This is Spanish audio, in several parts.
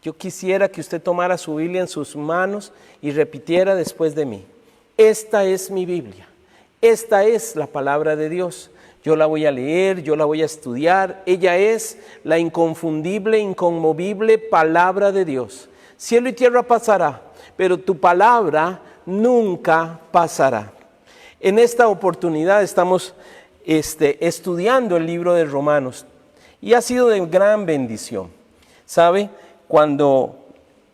yo quisiera que usted tomara su Biblia en sus manos y repitiera después de mí: esta es mi Biblia, esta es la palabra de Dios. Yo la voy a leer, yo la voy a estudiar. Ella es la inconfundible, inconmovible palabra de Dios. Cielo y tierra pasará, pero tu palabra nunca pasará. En esta oportunidad estamos estudiando el libro de Romanos y ha sido de gran bendición. ¿Sabe? Cuando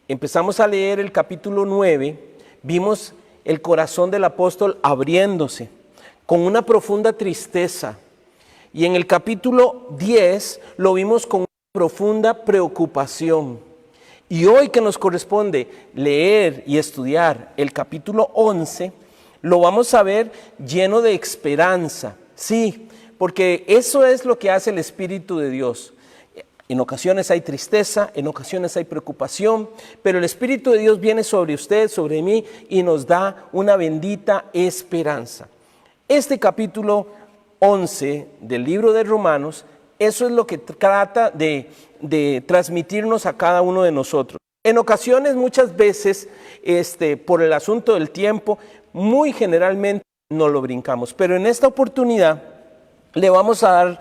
empezamos a leer el capítulo 9, vimos el corazón del apóstol abriéndose con una profunda tristeza. Y en el capítulo 10 lo vimos con una profunda preocupación. Y hoy que nos corresponde leer y estudiar el capítulo 11, lo vamos a ver lleno de esperanza. Sí, porque eso es lo que hace el Espíritu de Dios. En ocasiones hay tristeza, en ocasiones hay preocupación, pero el Espíritu de Dios viene sobre usted, sobre mí, y nos da una bendita esperanza. Este capítulo 11 del libro de Romanos, eso es lo que trata de transmitirnos a cada uno de nosotros. En ocasiones, muchas veces, por el asunto del tiempo, muy generalmente no lo brincamos, pero en esta oportunidad le vamos a dar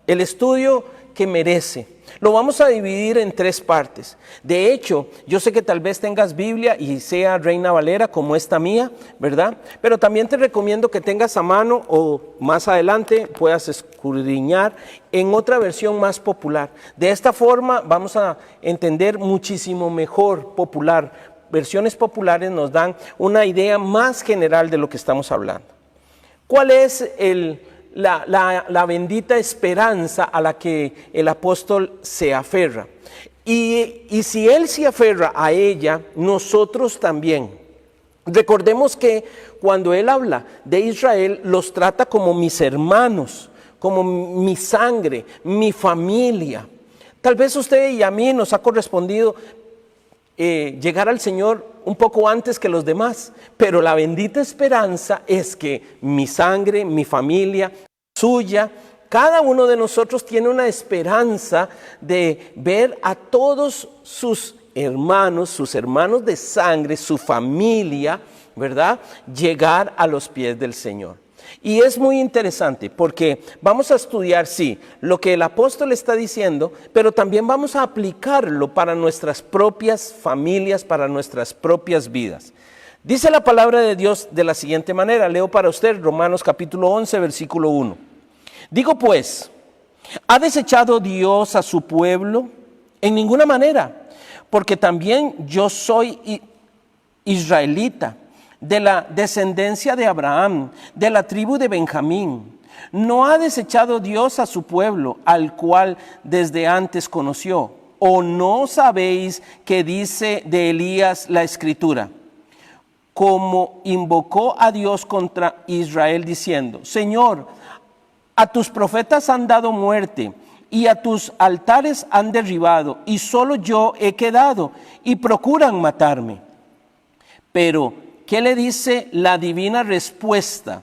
el estudio que merece. Lo vamos a dividir en 3 partes. De hecho, yo sé que tal vez tengas Biblia y sea Reina Valera como esta mía, ¿verdad? Pero también te recomiendo que tengas a mano o más adelante puedas escudriñar en otra versión más popular. De esta forma vamos a entender muchísimo mejor popular. Versiones populares nos dan una idea más general de lo que estamos hablando. ¿Cuál es la bendita esperanza a la que el apóstol se aferra? Y si él se aferra a ella, nosotros también. Recordemos que cuando él habla de Israel, los trata como mis hermanos, como mi sangre, mi familia. Tal vez a usted y a mí nos ha correspondido llegar al Señor un poco antes que los demás, pero la bendita esperanza es que mi sangre, mi familia, suya, cada uno de nosotros tiene una esperanza de ver a todos sus hermanos de sangre, su familia, ¿verdad?, llegar a los pies del Señor. Y es muy interesante porque vamos a estudiar, sí, lo que el apóstol está diciendo, pero también vamos a aplicarlo para nuestras propias familias, para nuestras propias vidas. Dice la palabra de Dios de la siguiente manera, leo para usted Romanos capítulo 11, versículo 1. Digo pues, ¿ha desechado Dios a su pueblo? En ninguna manera, porque también yo soy israelita, de la descendencia de Abraham, de la tribu de Benjamín. ¿No ha desechado Dios a su pueblo, al cual desde antes conoció? ¿O no sabéis que dice de Elías la Escritura? Como invocó a Dios contra Israel diciendo, Señor, a tus profetas han dado muerte y a tus altares han derribado, y solo yo he quedado, y procuran matarme. Pero, ¿qué le dice la divina respuesta?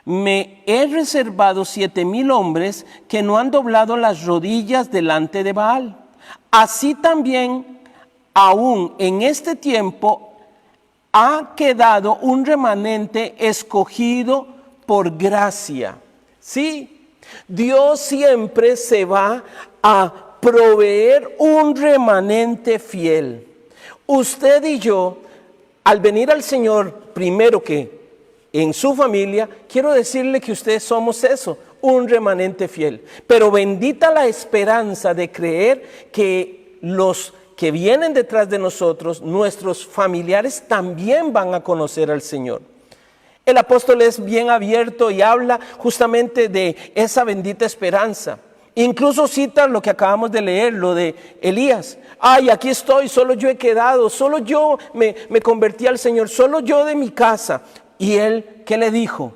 Me he reservado 7,000 hombres que no han doblado las rodillas delante de Baal. Así también, aún en este tiempo, ha quedado un remanente escogido por gracia. Sí, Dios siempre se va a proveer un remanente fiel. Usted y yo, al venir al Señor, primero que en su familia, quiero decirle que ustedes somos eso, un remanente fiel. Pero bendita la esperanza de creer que los que vienen detrás de nosotros, nuestros familiares, también van a conocer al Señor. El apóstol es bien abierto y habla justamente de esa bendita esperanza. Incluso cita lo que acabamos de leer, lo de Elías. Ay, aquí estoy, solo yo he quedado, solo yo me convertí al Señor, solo yo de mi casa. Y él, ¿qué le dijo?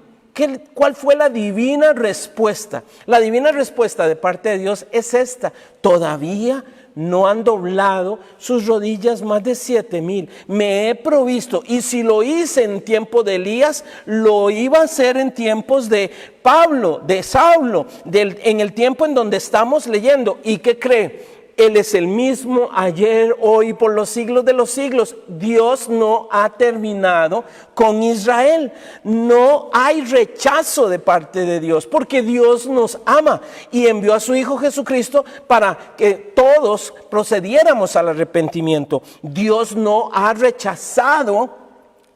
¿Cuál fue la divina respuesta? La divina respuesta de parte de Dios es esta: todavía no han doblado sus rodillas más de 7,000. Me he provisto, y si lo hice en tiempo de Elías, lo iba a hacer en tiempos de Pablo, de Saulo, en el tiempo en donde estamos leyendo. ¿Y qué cree? Él es el mismo ayer, hoy, por los siglos de los siglos. Dios no ha terminado con Israel. No hay rechazo de parte de Dios, porque Dios nos ama y envió a su Hijo Jesucristo para que todos procediéramos al arrepentimiento. Dios no ha rechazado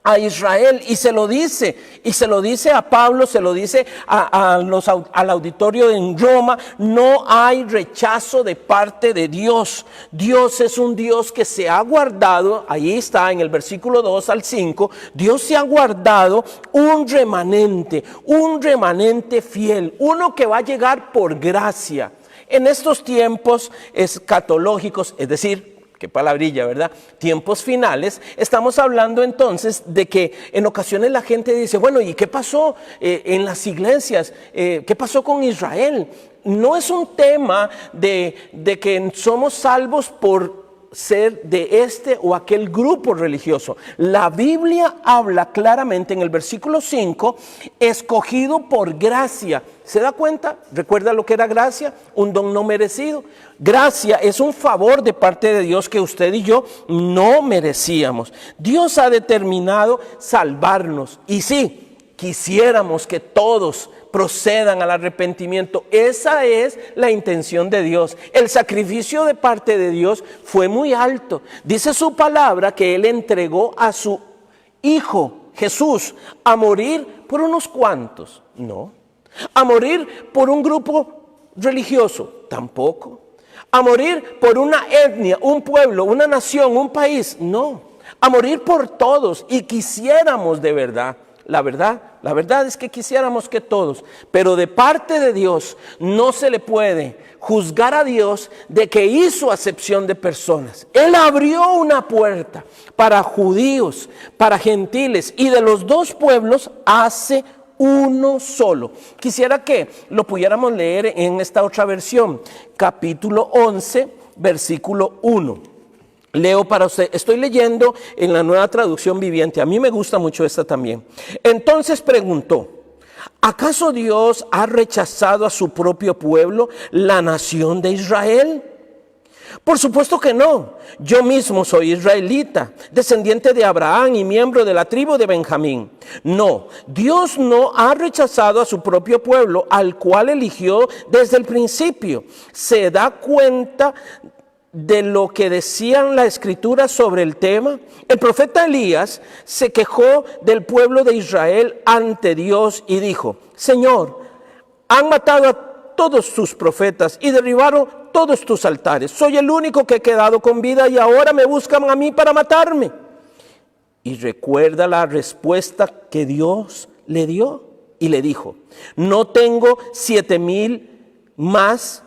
a Israel, y se lo dice a Pablo, se lo dice al auditorio en Roma. No hay rechazo de parte de Dios. Dios es un Dios que se ha guardado, ahí está en el versículo 2 al 5, Dios se ha guardado un remanente fiel, uno que va a llegar por gracia. En estos tiempos escatológicos, es decir, qué palabrilla, ¿verdad? Tiempos finales. Estamos hablando entonces de que en ocasiones la gente dice, bueno, ¿y qué pasó en las iglesias? ¿Qué pasó con Israel? No es un tema de que somos salvos por ser de este o aquel grupo religioso. La Biblia habla claramente en el versículo 5, escogido por gracia. ¿Se da cuenta? ¿Recuerda lo que era gracia? Un don no merecido. Gracia es un favor de parte de Dios que usted y yo no merecíamos. Dios ha determinado salvarnos. Y sí, quisiéramos que todos procedan al arrepentimiento. Esa es la intención de Dios. El sacrificio de parte de Dios fue muy alto. Dice su palabra que Él entregó a su Hijo Jesús a morir por unos cuantos. No. A morir por un grupo religioso. Tampoco. A morir por una etnia, un pueblo, una nación, un país. No. A morir por todos. Y quisiéramos de verdad. La verdad es que quisiéramos que todos, pero de parte de Dios no se le puede juzgar a Dios de que hizo acepción de personas. Él abrió una puerta para judíos, para gentiles, y de los dos pueblos hace uno solo. Quisiera que lo pudiéramos leer en esta otra versión, capítulo 11, versículo 1. Leo para usted, estoy leyendo en la Nueva Traducción Viviente, a mí me gusta mucho esta también. Entonces preguntó, ¿acaso Dios ha rechazado a su propio pueblo, la nación de Israel? Por supuesto que no. Yo mismo soy israelita, descendiente de Abraham y miembro de la tribu de Benjamín. No, Dios no ha rechazado a su propio pueblo, al cual eligió desde el principio. Se da cuenta de lo que decían la escritura sobre el tema. El profeta Elías se quejó del pueblo de Israel ante Dios y dijo, Señor, han matado a todos tus profetas y derribaron todos tus altares. Soy el único que he quedado con vida y ahora me buscan a mí para matarme. Y recuerda la respuesta que Dios le dio y le dijo, no tengo 7,000 más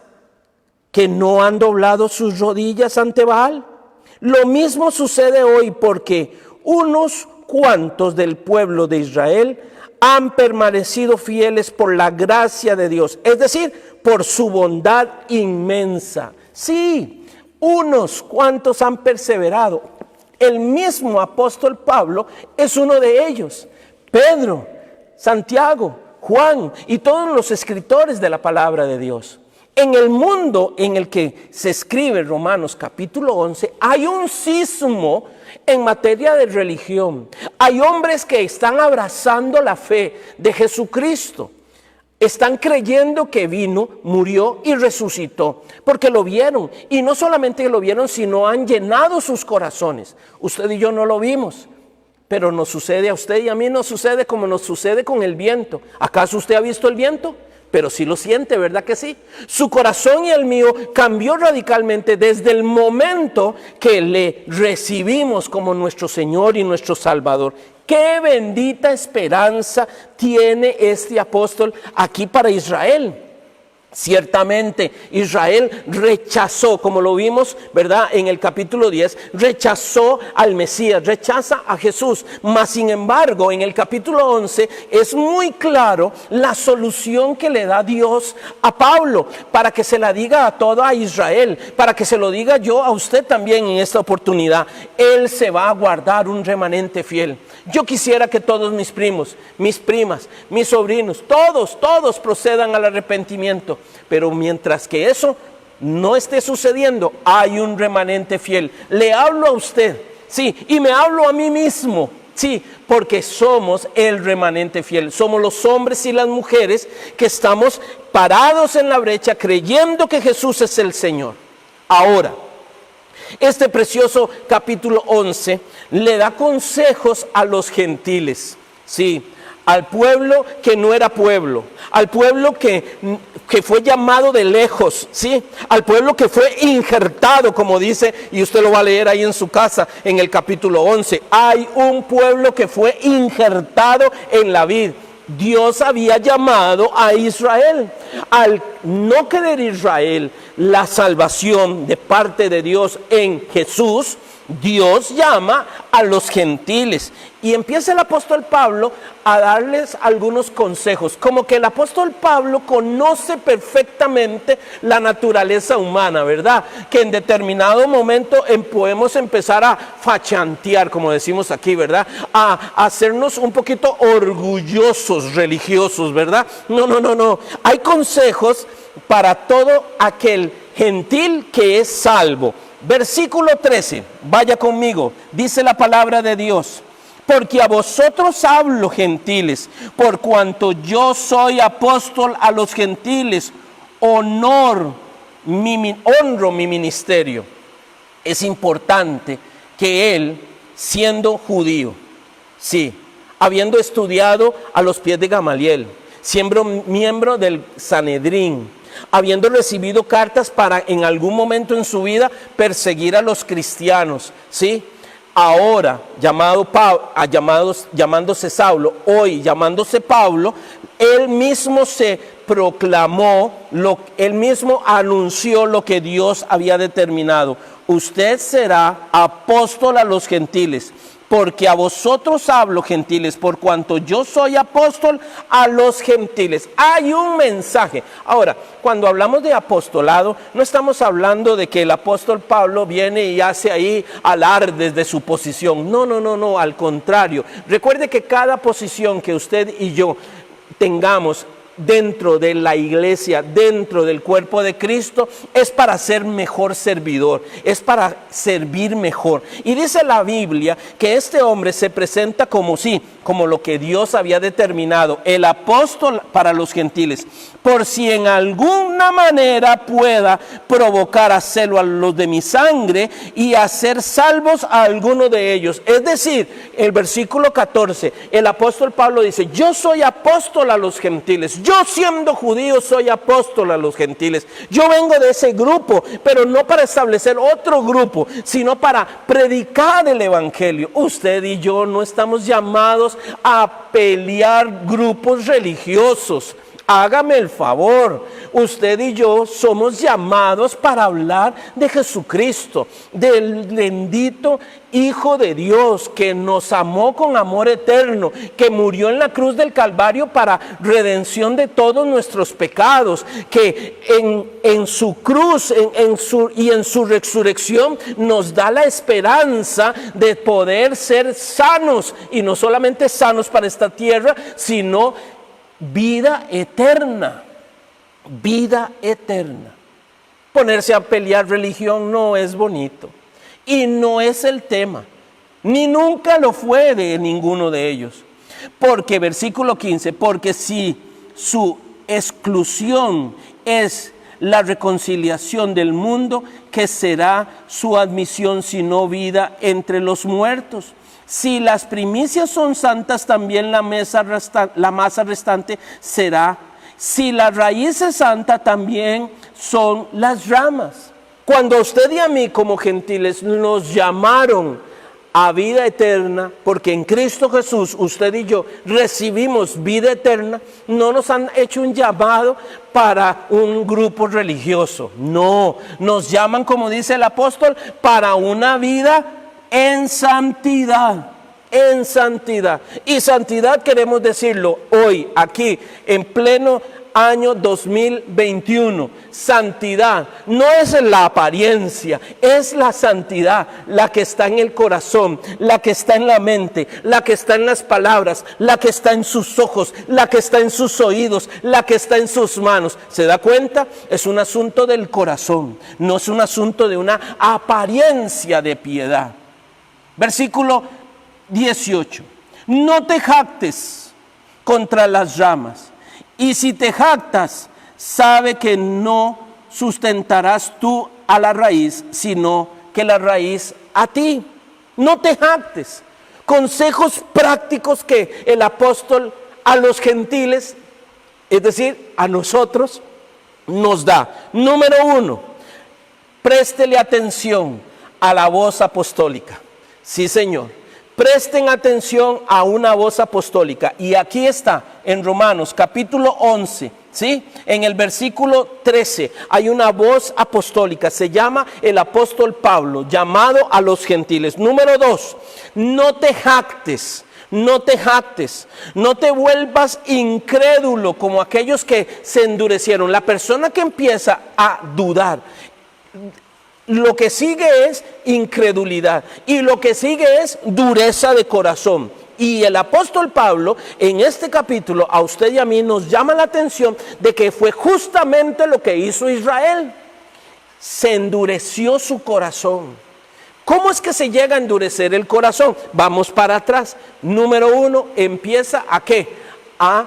que no han doblado sus rodillas ante Baal. Lo mismo sucede hoy porque unos cuantos del pueblo de Israel han permanecido fieles por la gracia de Dios, es decir, por su bondad inmensa. Sí, unos cuantos han perseverado. El mismo apóstol Pablo es uno de ellos. Pedro, Santiago, Juan y todos los escritores de la palabra de Dios. En el mundo en el que se escribe Romanos capítulo 11, hay un sismo en materia de religión. Hay hombres que están abrazando la fe de Jesucristo. Están creyendo que vino, murió y resucitó, porque lo vieron. Y no solamente lo vieron, sino han llenado sus corazones. Usted y yo no lo vimos, pero nos sucede a usted y a mí, nos sucede como nos sucede con el viento. ¿Acaso usted ha visto el viento? Pero sí lo siente, ¿verdad que sí? Su corazón y el mío cambió radicalmente desde el momento que le recibimos como nuestro Señor y nuestro Salvador. ¡Qué bendita esperanza tiene este apóstol aquí para Israel! Ciertamente Israel rechazó, como lo vimos, ¿verdad? En el capítulo 10, rechazó al Mesías, rechaza a Jesús. Mas sin embargo, en el capítulo 11 es muy claro la solución que le da Dios a Pablo, para que se la diga a toda Israel, para que se lo diga yo a usted también en esta oportunidad. Él se va a guardar un remanente fiel. Yo quisiera que todos mis primos, mis primas, mis sobrinos, todos procedan al arrepentimiento. Pero mientras que eso no esté sucediendo, hay un remanente fiel. Le hablo a usted, sí, y me hablo a mí mismo, sí, porque somos el remanente fiel. Somos los hombres y las mujeres que estamos parados en la brecha creyendo que Jesús es el Señor. Ahora, este precioso capítulo 11 le da consejos a los gentiles, sí, al pueblo que no era pueblo, al pueblo que fue llamado de lejos, ¿sí? Al pueblo que fue injertado, como dice, y usted lo va a leer ahí en su casa, en el capítulo 11. Hay un pueblo que fue injertado en la vid. Dios había llamado a Israel. Al no querer Israel la salvación de parte de Dios en Jesús, Dios llama a los gentiles y empieza el apóstol Pablo a darles algunos consejos, como que el apóstol Pablo conoce perfectamente la naturaleza humana, ¿verdad? Que en determinado momento podemos empezar a fachantear, como decimos aquí, ¿verdad? A hacernos un poquito orgullosos religiosos, ¿verdad? No. Hay consejos para todo aquel gentil que es salvo. Versículo 13, vaya conmigo, dice la palabra de Dios: porque a vosotros hablo, gentiles, por cuanto yo soy apóstol a los gentiles, honro mi ministerio. Es importante que él, siendo judío, sí, habiendo estudiado a los pies de Gamaliel, siendo miembro del Sanedrín, habiendo recibido cartas para en algún momento en su vida perseguir a los cristianos, ¿sí? Ahora llamándose Saulo, hoy llamándose Pablo, él mismo se proclamó, él mismo anunció lo que Dios había determinado. Usted será apóstol a los gentiles. Porque a vosotros hablo, gentiles, por cuanto yo soy apóstol a los gentiles. Hay un mensaje. Ahora, cuando hablamos de apostolado, no estamos hablando de que el apóstol Pablo viene y hace ahí alardes de su posición. No, al contrario. Recuerde que cada posición que usted y yo tengamos dentro de la iglesia, dentro del cuerpo de Cristo, es para ser mejor servidor, es para servir mejor. Y dice la Biblia que este hombre se presenta como lo que Dios había determinado, el apóstol para los gentiles, por si en alguna manera pueda provocar a celo a los de mi sangre y hacer salvos a alguno de ellos. Es decir, el versículo 14, el apóstol Pablo dice: yo soy apóstol a los gentiles. Yo, siendo judío, soy apóstol a los gentiles. Yo vengo de ese grupo, pero no para establecer otro grupo, sino para predicar el evangelio. Usted y yo no estamos llamados a pelear grupos religiosos. Hágame el favor, usted y yo somos llamados para hablar de Jesucristo, del bendito Hijo de Dios que nos amó con amor eterno, que murió en la cruz del Calvario para redención de todos nuestros pecados, que en su cruz y en su resurrección nos da la esperanza de poder ser sanos, y no solamente sanos para esta tierra, sino vida eterna, vida eterna. Ponerse a pelear religión no es bonito y no es el tema, ni nunca lo fue de ninguno de ellos. Porque versículo 15, porque si su exclusión es la reconciliación del mundo, ¿qué será su admisión sino vida entre los muertos? Si las primicias son santas, también la masa restante será. Si la raíz es santa, también son las ramas. Cuando a usted y a mí como gentiles nos llamaron a vida eterna, porque en Cristo Jesús usted y yo recibimos vida eterna, no nos han hecho un llamado para un grupo religioso. No, nos llaman, como dice el apóstol, para una vida en santidad, y santidad queremos decirlo hoy, aquí, en pleno año 2021. Santidad no es la apariencia, es la santidad, la que está en el corazón, la que está en la mente, la que está en las palabras, la que está en sus ojos, la que está en sus oídos, la que está en sus manos. ¿Se da cuenta? Es un asunto del corazón, no es un asunto de una apariencia de piedad. Versículo 18. No te jactes contra las ramas, y si te jactas, sabe que no sustentarás tú a la raíz, sino que la raíz a ti. No te jactes. Consejos prácticos que el apóstol a los gentiles, es decir, a nosotros, nos da. Número 1, préstele atención a la voz apostólica. Sí, Señor. Presten atención a una voz apostólica. Y aquí está, en Romanos capítulo 11, ¿sí? En el versículo 13 hay una voz apostólica. Se llama el apóstol Pablo, llamado a los gentiles. Número 2, no te jactes. No te jactes, no te vuelvas incrédulo como aquellos que se endurecieron. La persona que empieza a dudar, lo que sigue es incredulidad y lo que sigue es dureza de corazón. Y el apóstol Pablo en este capítulo a usted y a mí nos llama la atención de que fue justamente lo que hizo Israel. Se endureció su corazón. ¿Cómo es que se llega a endurecer el corazón? Vamos para atrás. Número 1, empieza a ¿qué? A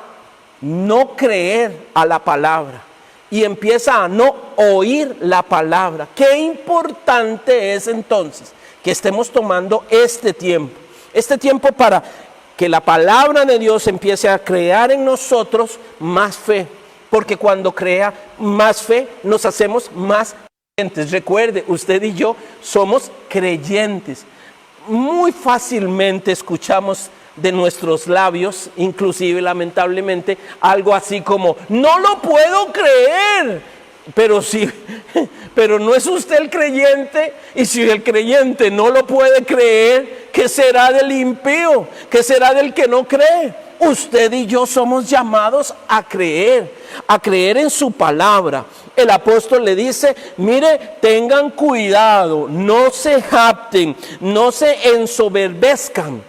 no creer a la palabra. Y empieza a no oír la palabra. Qué importante es entonces que estemos tomando este tiempo para que la palabra de Dios empiece a crear en nosotros más fe, porque cuando crea más fe nos hacemos más creyentes. Recuerde, usted y yo somos creyentes. Muy fácilmente escuchamos de nuestros labios, inclusive lamentablemente, algo así como, no lo puedo creer, pero sí, pero no es usted el creyente, y si el creyente no lo puede creer, ¿qué será del impío? ¿Qué será del que no cree? Usted y yo somos llamados a creer en su palabra. El apóstol le dice, mire, tengan cuidado, no se jacten, no se ensoberbezcan.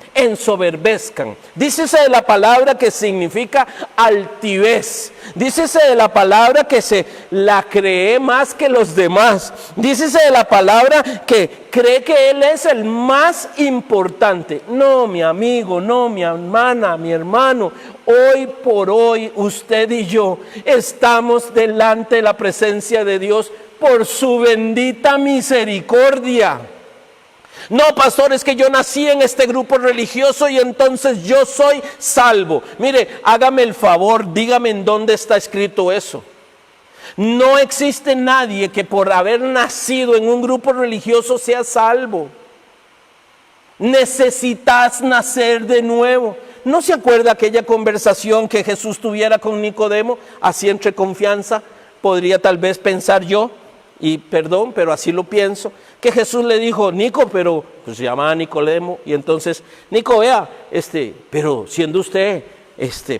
Dícese de la palabra que significa altivez. Dícese de la palabra que se la cree más que los demás. Dícese de la palabra que cree que él es el más importante. No, mi amigo, no, mi hermana, mi hermano. Hoy por hoy usted y yo estamos delante de la presencia de Dios por su bendita misericordia. No, pastor, es que yo nací en este grupo religioso y entonces yo soy salvo. Mire, hágame el favor, dígame en dónde está escrito eso. No existe nadie que por haber nacido en un grupo religioso sea salvo. Necesitas nacer de nuevo. ¿No se acuerda aquella conversación que Jesús tuviera con Nicodemo? Así entre confianza, podría tal vez pensar yo, y perdón, pero así lo pienso, que Jesús le dijo, Nico, pero pues se llamaba Nicodemo, y entonces, Nico, vea, pero siendo usted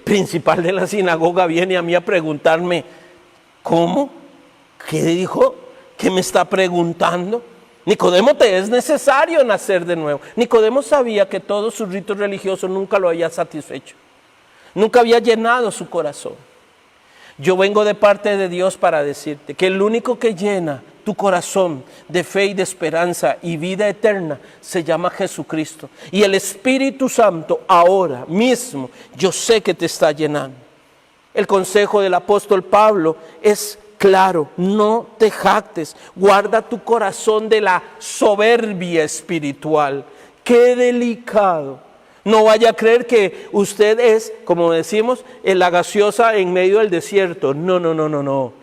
principal de la sinagoga, viene a mí a preguntarme, ¿cómo? ¿Qué dijo? ¿Qué me está preguntando? Nicodemo, te es necesario nacer de nuevo. Nicodemo sabía que todo su rito religioso nunca lo había satisfecho, nunca había llenado su corazón. Yo vengo de parte de Dios para decirte que el único que llena tu corazón de fe y de esperanza y vida eterna se llama Jesucristo. Y el Espíritu Santo ahora mismo yo sé que te está llenando. El consejo del apóstol Pablo es claro, no te jactes, guarda tu corazón de la soberbia espiritual. Qué delicado. No vaya a creer que usted es, como decimos, la gaseosa en medio del desierto. No.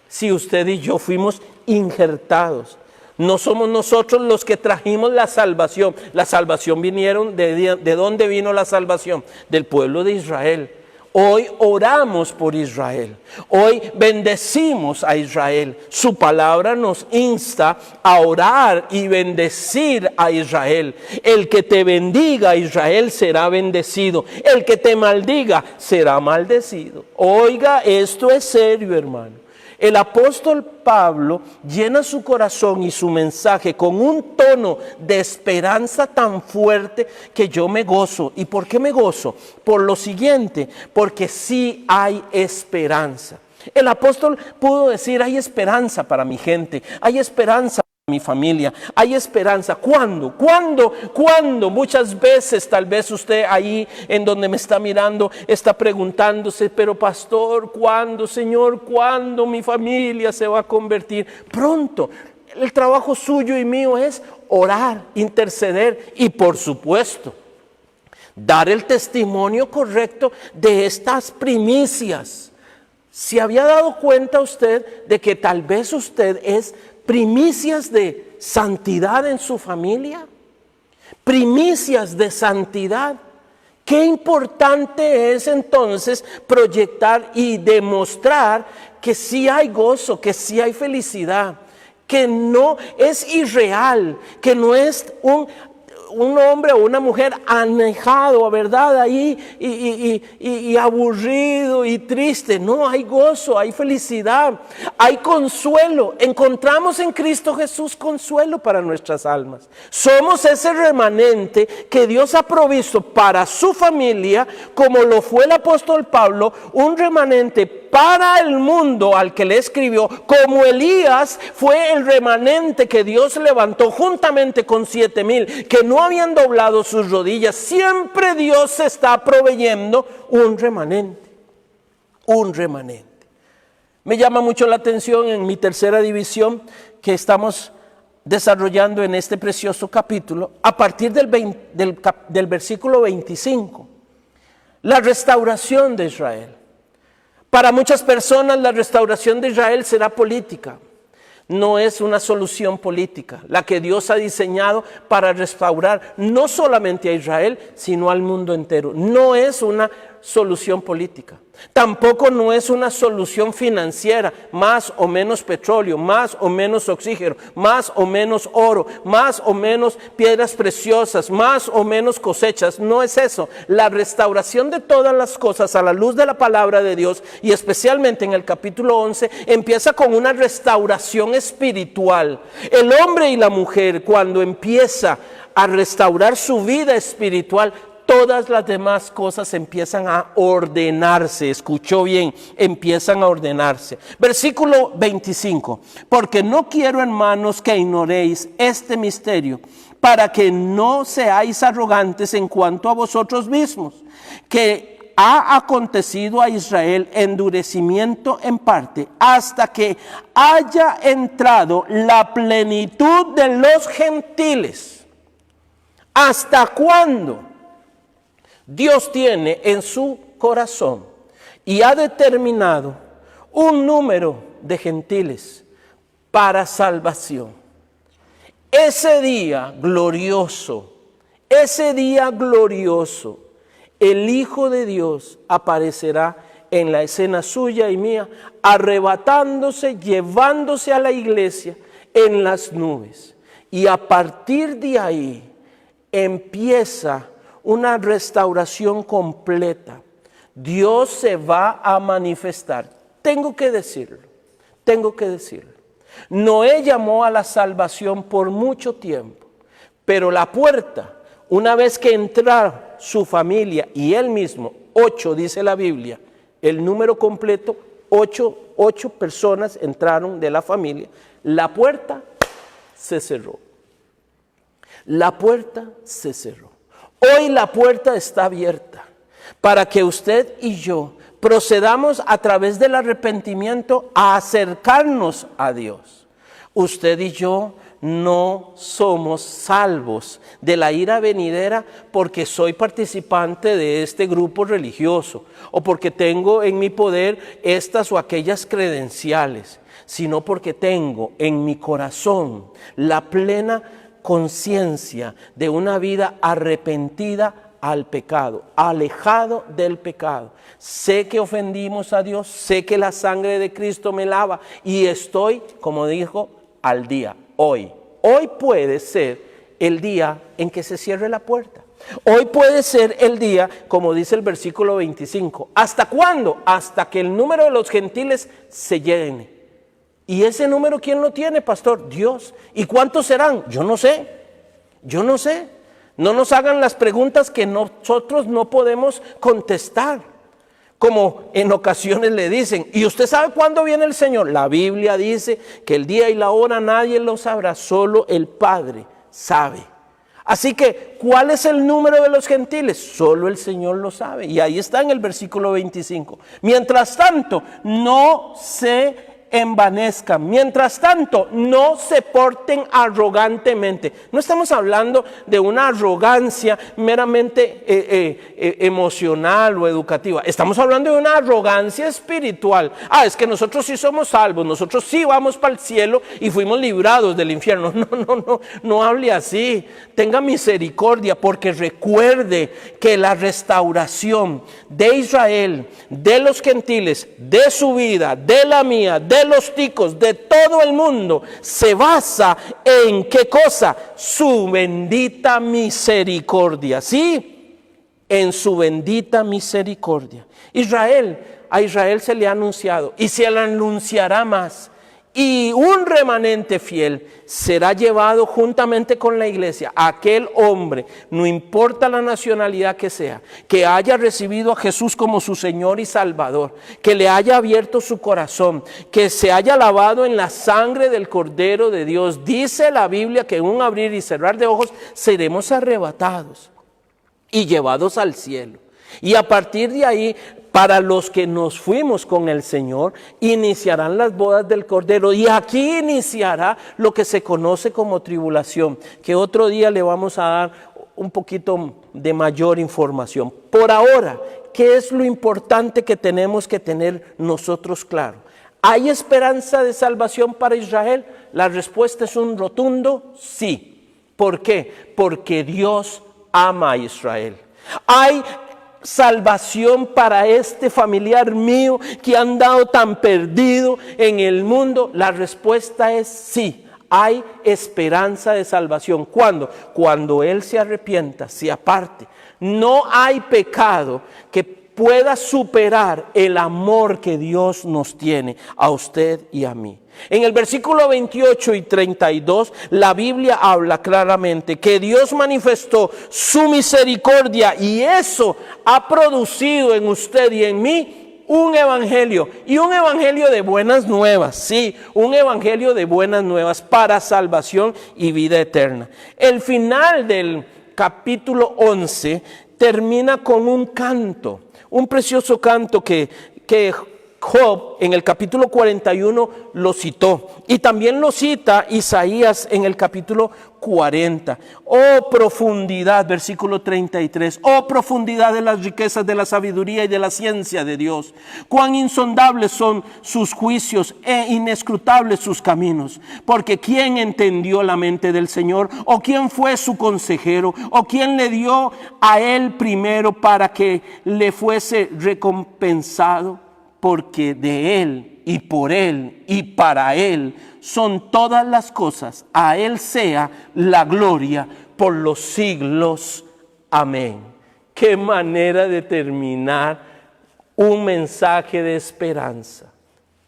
Si usted y yo fuimos injertados, no somos nosotros los que trajimos la salvación. La salvación vinieron, ¿de dónde vino la salvación? Del pueblo de Israel. Hoy oramos por Israel. Hoy bendecimos a Israel. Su palabra nos insta a orar y bendecir a Israel. El que te bendiga, Israel, será bendecido. El que te maldiga, será maldecido. Oiga, esto es serio, hermano. El apóstol Pablo llena su corazón y su mensaje con un tono de esperanza tan fuerte que yo me gozo. ¿Y por qué me gozo? Por lo siguiente, porque sí hay esperanza. El apóstol pudo decir, hay esperanza para mi gente, hay esperanza mi familia, hay esperanza. ¿Cuándo? ¿Cuándo? Muchas veces tal vez usted ahí en donde me está mirando está preguntándose, pero pastor, ¿cuándo, Señor? ¿Cuándo mi familia se va a convertir? Pronto. El trabajo suyo y mío es orar, interceder y por supuesto dar el testimonio correcto de estas primicias. ¿Se había dado cuenta usted de que tal vez usted es primicias de santidad en su familia? Primicias de santidad. Qué importante es entonces proyectar y demostrar que sí hay gozo, que sí hay felicidad, que no es irreal, que no es un hombre o una mujer anejado, ¿verdad? Ahí y aburrido y triste. No, hay gozo, hay felicidad, hay consuelo. Encontramos en Cristo Jesús consuelo para nuestras almas. Somos ese remanente que Dios ha provisto para su familia, como lo fue el apóstol Pablo, un remanente para el mundo al que le escribió, como Elías fue el remanente que Dios levantó juntamente con 7,000 que no habían doblado sus rodillas. Siempre Dios está proveyendo un remanente, un remanente. Me llama mucho la atención en mi tercera división que estamos desarrollando en este precioso capítulo, a partir del versículo 25, la restauración de Israel. Para muchas personas la restauración de Israel será política. No es una solución política la que Dios ha diseñado para restaurar no solamente a Israel, sino al mundo entero. No es una solución política. Tampoco no es una solución financiera, más o menos petróleo, más o menos oxígeno, más o menos oro, más o menos piedras preciosas, más o menos cosechas. No es eso. La restauración de todas las cosas a la luz de la palabra de Dios, y especialmente en el capítulo 11, empieza con una restauración espiritual. El hombre y la mujer, cuando empieza a restaurar su vida espiritual, todas las demás cosas empiezan a ordenarse. Escuchó bien, empiezan a ordenarse. Versículo 25. Porque no quiero, hermanos, que ignoréis este misterio, para que no seáis arrogantes en cuanto a vosotros mismos, que ha acontecido a Israel endurecimiento en parte, hasta que haya entrado la plenitud de los gentiles. ¿Hasta cuándo? Dios tiene en su corazón y ha determinado un número de gentiles para salvación. Ese día glorioso, el Hijo de Dios aparecerá en la escena suya y mía, arrebatándose, llevándose a la iglesia en las nubes. Y a partir de ahí empieza una restauración completa. Dios se va a manifestar. Tengo que decirlo. Noé llamó a la salvación por mucho tiempo, pero la puerta, una vez que entraron su familia y él mismo, 8 dice la Biblia, el número completo, 8 personas entraron de la familia, la puerta se cerró. Hoy la puerta está abierta para que usted y yo procedamos a través del arrepentimiento a acercarnos a Dios. Usted y yo no somos salvos de la ira venidera porque soy participante de este grupo religioso o porque tengo en mi poder estas o aquellas credenciales, sino porque tengo en mi corazón la plena conciencia de una vida arrepentida al pecado, alejado del pecado. Sé que ofendimos a Dios, sé que la sangre de Cristo me lava y estoy, como dijo, al día, hoy. Hoy puede ser el día en que se cierre la puerta. Hoy puede ser el día, como dice el versículo 25. ¿Hasta cuándo? Hasta que el número de los gentiles se llene. ¿Y ese número quién lo tiene, pastor? Dios. ¿Y cuántos serán? Yo no sé. Yo no sé. No nos hagan las preguntas que nosotros no podemos contestar. Como en ocasiones le dicen, ¿y usted sabe cuándo viene el Señor? La Biblia dice que el día y la hora nadie lo sabrá, solo el Padre sabe. Así que, ¿cuál es el número de los gentiles? Solo el Señor lo sabe. Y ahí está en el versículo 25. Mientras tanto, no se envanezcan. Mientras tanto, no se porten arrogantemente. No estamos hablando de una arrogancia meramente emocional o educativa. Estamos hablando de una arrogancia espiritual. Es que nosotros sí somos salvos, nosotros sí vamos para el cielo y fuimos librados del infierno. No hable así. Tenga misericordia, porque recuerde que la restauración de Israel, de los gentiles, de su vida, de la mía, de los ticos, de todo el mundo, se basa en ¿qué cosa? Su bendita misericordia, ¿sí? En su bendita misericordia. A Israel se le ha anunciado y se le anunciará más. Y un remanente fiel será llevado juntamente con la iglesia, aquel hombre, no importa la nacionalidad que sea, que haya recibido a Jesús como su Señor y Salvador, que le haya abierto su corazón, que se haya lavado en la sangre del Cordero de Dios. Dice la Biblia que en un abrir y cerrar de ojos seremos arrebatados y llevados al cielo. Y a partir de ahí, para los que nos fuimos con el Señor, iniciarán las bodas del Cordero. Y aquí iniciará lo que se conoce como tribulación, que otro día le vamos a dar un poquito de mayor información. Por ahora, ¿qué es lo importante que tenemos que tener nosotros claro? ¿Hay esperanza de salvación para Israel? La respuesta es un rotundo sí. ¿Por qué? Porque Dios ama a Israel. ¿Hay salvación para este familiar mío que ha andado tan perdido en el mundo? La respuesta es sí. Hay esperanza de salvación. ¿Cuándo? Cuando él se arrepienta, se aparte. No hay pecado que pueda superar el amor que Dios nos tiene a usted y a mí. En el versículo 28 y 32, la Biblia habla claramente que Dios manifestó su misericordia y eso ha producido en usted y en mí un evangelio, y un evangelio de buenas nuevas, sí, un evangelio de buenas nuevas para salvación y vida eterna. El final del capítulo 11 termina con un canto, un precioso canto que Job en el capítulo 41 lo citó, y también lo cita Isaías en el capítulo 40. Oh profundidad, versículo 33, oh profundidad de las riquezas de la sabiduría y de la ciencia de Dios. Cuán insondables son sus juicios e inescrutables sus caminos. Porque ¿quién entendió la mente del Señor? ¿O quién fue su consejero? ¿O quién le dio a él primero para que le fuese recompensado? Porque de Él y por Él y para Él son todas las cosas. A Él sea la gloria por los siglos. Amén. Qué manera de terminar un mensaje de esperanza.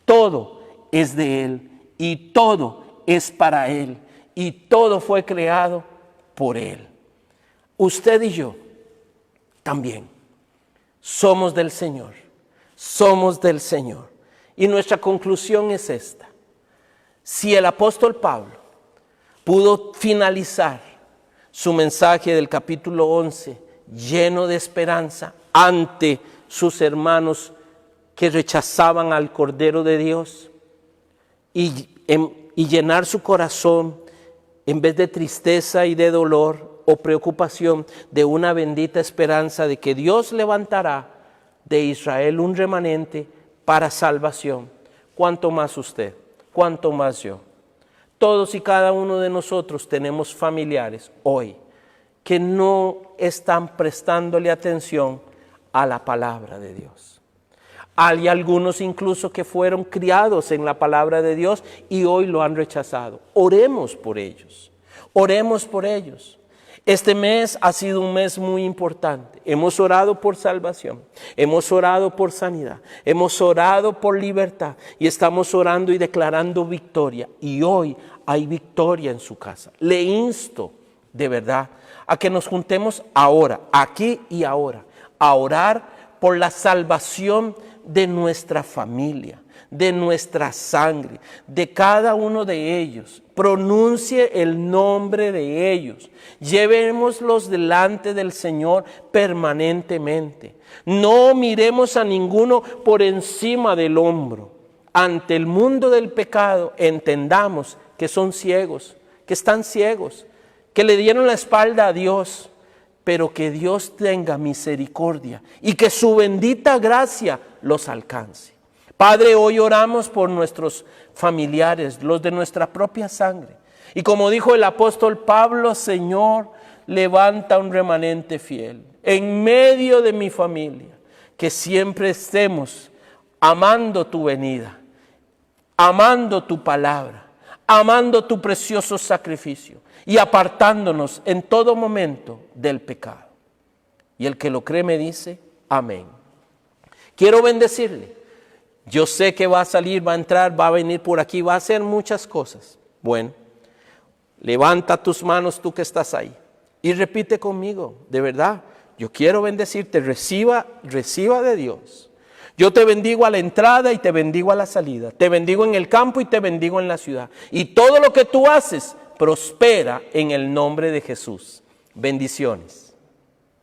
Todo es de Él y todo es para Él y todo fue creado por Él. Usted y yo también somos del Señor. Somos del Señor. Y nuestra conclusión es esta. Si el apóstol Pablo pudo finalizar su mensaje del capítulo 11 lleno de esperanza ante sus hermanos que rechazaban al Cordero de Dios y llenar su corazón en vez de tristeza y de dolor o preocupación de una bendita esperanza de que Dios levantará de Israel un remanente para salvación. ¿Cuánto más usted? ¿Cuánto más yo? Todos y cada uno de nosotros tenemos familiares hoy que no están prestándole atención a la palabra de Dios. Hay algunos incluso que fueron criados en la palabra de Dios y hoy lo han rechazado. Oremos por ellos. Oremos por ellos. Este mes ha sido un mes muy importante. Hemos orado por salvación, hemos orado por sanidad, hemos orado por libertad y estamos orando y declarando victoria. Y hoy hay victoria en su casa. Le insto de verdad a que nos juntemos ahora, aquí y ahora, a orar por la salvación de nuestra familia, de nuestra sangre, de cada uno de ellos. Pronuncie el nombre de ellos. Llevémoslos delante del Señor permanentemente. No miremos a ninguno por encima del hombro. Ante el mundo del pecado, entendamos que son ciegos, que están ciegos, que le dieron la espalda a Dios, pero que Dios tenga misericordia y que su bendita gracia los alcance. Padre, hoy oramos por nuestros familiares, los de nuestra propia sangre. Y como dijo el apóstol Pablo, Señor, levanta un remanente fiel en medio de mi familia, que siempre estemos amando tu venida, amando tu palabra, amando tu precioso sacrificio y apartándonos en todo momento del pecado. Y el que lo cree me dice, amén. Quiero bendecirle. Yo sé que va a salir, va a entrar, va a venir por aquí, va a hacer muchas cosas. Bueno, levanta tus manos tú que estás ahí y repite conmigo, de verdad, yo quiero bendecirte, reciba de Dios. Yo te bendigo a la entrada y te bendigo a la salida, te bendigo en el campo y te bendigo en la ciudad. Y todo lo que tú haces prospera en el nombre de Jesús. Bendiciones.